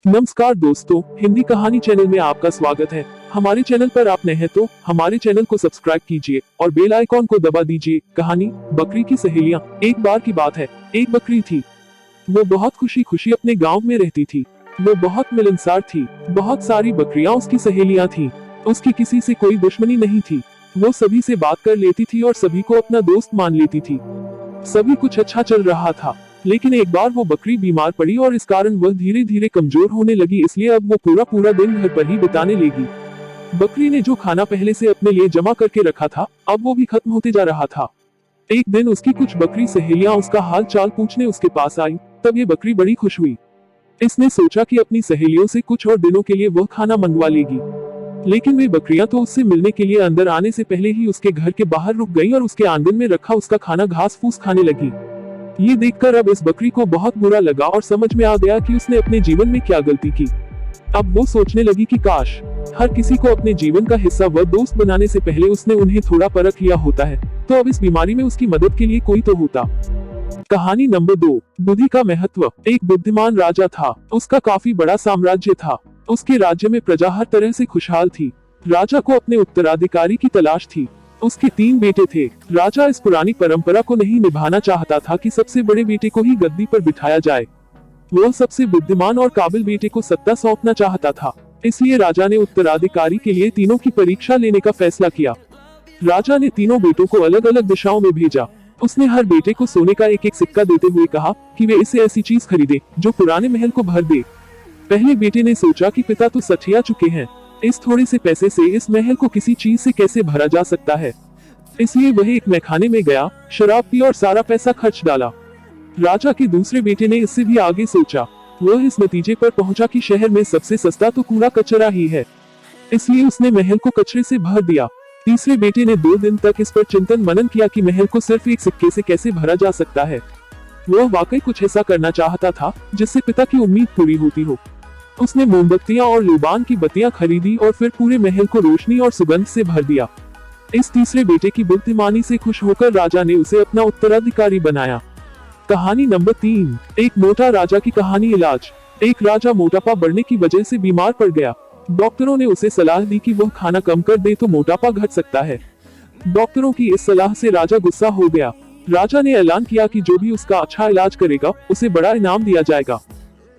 नमस्कार दोस्तों, हिंदी कहानी चैनल में आपका स्वागत है। हमारे चैनल पर आप नए हैं तो हमारे चैनल को सब्सक्राइब कीजिए और बेल आइकॉन को दबा दीजिए। कहानी बकरी की सहेलियां। एक बार की बात है, एक बकरी थी। वो बहुत खुशी खुशी अपने गांव में रहती थी। वो बहुत मिलनसार थी। बहुत सारी बकरियां उसकी सहेलियां थी। उसकी किसी से कोई दुश्मनी नहीं थी। वो सभी से बात कर लेती थी और सभी को अपना दोस्त मान लेती थी। सभी कुछ अच्छा चल रहा था, लेकिन एक बार वो बकरी बीमार पड़ी और इस कारण वह धीरे धीरे कमजोर होने लगी। इसलिए अब वो पूरा पूरा दिन घर पर ही बिताने लगी। बकरी ने जो खाना पहले से अपने लिए जमा करके रखा था, अब वो भी खत्म होते जा रहा था। एक दिन उसकी कुछ बकरी सहेलियां उसका हाल चाल पूछने उसके पास आई। तब ये बकरी बड़ी खुश हुई। इसने सोचा कि अपनी सहेलियों से कुछ और दिनों के लिए वह खाना मंगवा लेगी। लेकिन वे बकरियां तो उससे मिलने के लिए अंदर आने से पहले ही उसके घर के बाहर रुक गईं और उसके आंगन में रखा उसका खाना घास फूस खाने लगी। ये देखकर अब इस बकरी को बहुत बुरा लगा और समझ में आ गया कि उसने अपने जीवन में क्या गलती की। अब वो सोचने लगी कि काश हर किसी को अपने जीवन का हिस्सा व दोस्त बनाने से पहले उसने उन्हें थोड़ा परख लिया होता है, तो अब इस बीमारी में उसकी मदद के लिए कोई तो होता। कहानी नंबर 2, बुद्धि का महत्व। एक बुद्धिमान राजा था। उसका काफी बड़ा साम्राज्य था। उसके राज्य में प्रजा हर तरह से खुशहाल थी। राजा को अपने उत्तराधिकारी की तलाश थी। उसके 3 बेटे थे। राजा इस पुरानी परंपरा को नहीं निभाना चाहता था कि सबसे बड़े बेटे को ही गद्दी पर बिठाया जाए। वह सबसे बुद्धिमान और काबिल बेटे को सत्ता सौंपना चाहता था। इसलिए राजा ने उत्तराधिकारी के लिए तीनों की परीक्षा लेने का फैसला किया। राजा ने तीनों बेटों को अलग अलग दिशाओं में भेजा। उसने हर बेटे को सोने का एक एक सिक्का देते हुए कहा कि वे इसे ऐसी चीज खरीदे जो पुराने महल को भर दे। पहले बेटे ने सोचा कि पिता तो सठिया चुके हैं, इस थोड़े से पैसे से इस महल को किसी चीज से कैसे भरा जा सकता है। इसलिए वह एक मैखाने में गया, शराब पी और सारा पैसा खर्च डाला। राजा के दूसरे बेटे ने इससे भी आगे सोचा। वह इस नतीजे पर पहुंचा कि शहर में सबसे सस्ता तो कूड़ा कचरा ही है। इसलिए उसने महल को कचरे से भर दिया। तीसरे बेटे ने 2 दिन तक इस पर चिंतन मनन किया कि महल को सिर्फ एक सिक्के से कैसे भरा जा सकता है। वह वाकई कुछ ऐसा करना चाहता था जिससे पिता की उम्मीद पूरी होती हो। उसने मोमबत्तियां और लोबान की बत्तियां खरीदी और फिर पूरे महल को रोशनी और सुगंध से भर दिया। इस तीसरे बेटे की बुद्धिमानी से खुश होकर राजा ने उसे अपना उत्तराधिकारी बनाया। कहानी नंबर 3, एक मोटा राजा की कहानी। इलाज। एक राजा मोटापा बढ़ने की वजह से बीमार पड़ गया। डॉक्टरों ने उसे सलाह दी कि वह खाना कम कर दे तो मोटापा घट सकता है। डॉक्टरों की इस सलाह से राजा गुस्सा हो गया। राजा ने ऐलान किया कि जो भी उसका अच्छा इलाज करेगा उसे बड़ा इनाम दिया जाएगा।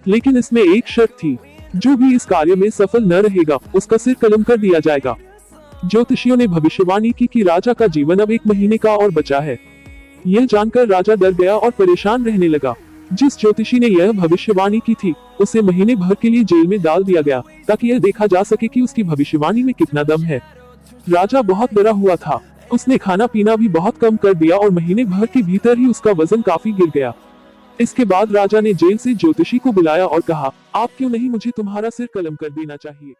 लेकिन इसमें एक शर्त थी, जो भी इस कार्य में सफल न रहेगा उसका सिर कलम कर दिया जाएगा। ज्योतिषियों ने भविष्यवाणी की कि राजा का जीवन अब 1 महीने का और बचा है। यह जानकर राजा डर गया और परेशान रहने लगा। जिस ज्योतिषी ने यह भविष्यवाणी की थी उसे महीने भर के लिए जेल में डाल दिया गया ताकि यह देखा जा सके कि उसकी भविष्यवाणी में कितना दम है। राजा बहुत डरा हुआ था। उसने खाना पीना भी बहुत कम कर दिया और महीने भर के भीतर ही उसका वजन काफी गिर गया। इसके बाद राजा ने जेल से ज्योतिषी को बुलाया और कहा, आप क्यों नहीं मुझे तुम्हारा सिर कलम कर देना चाहिए।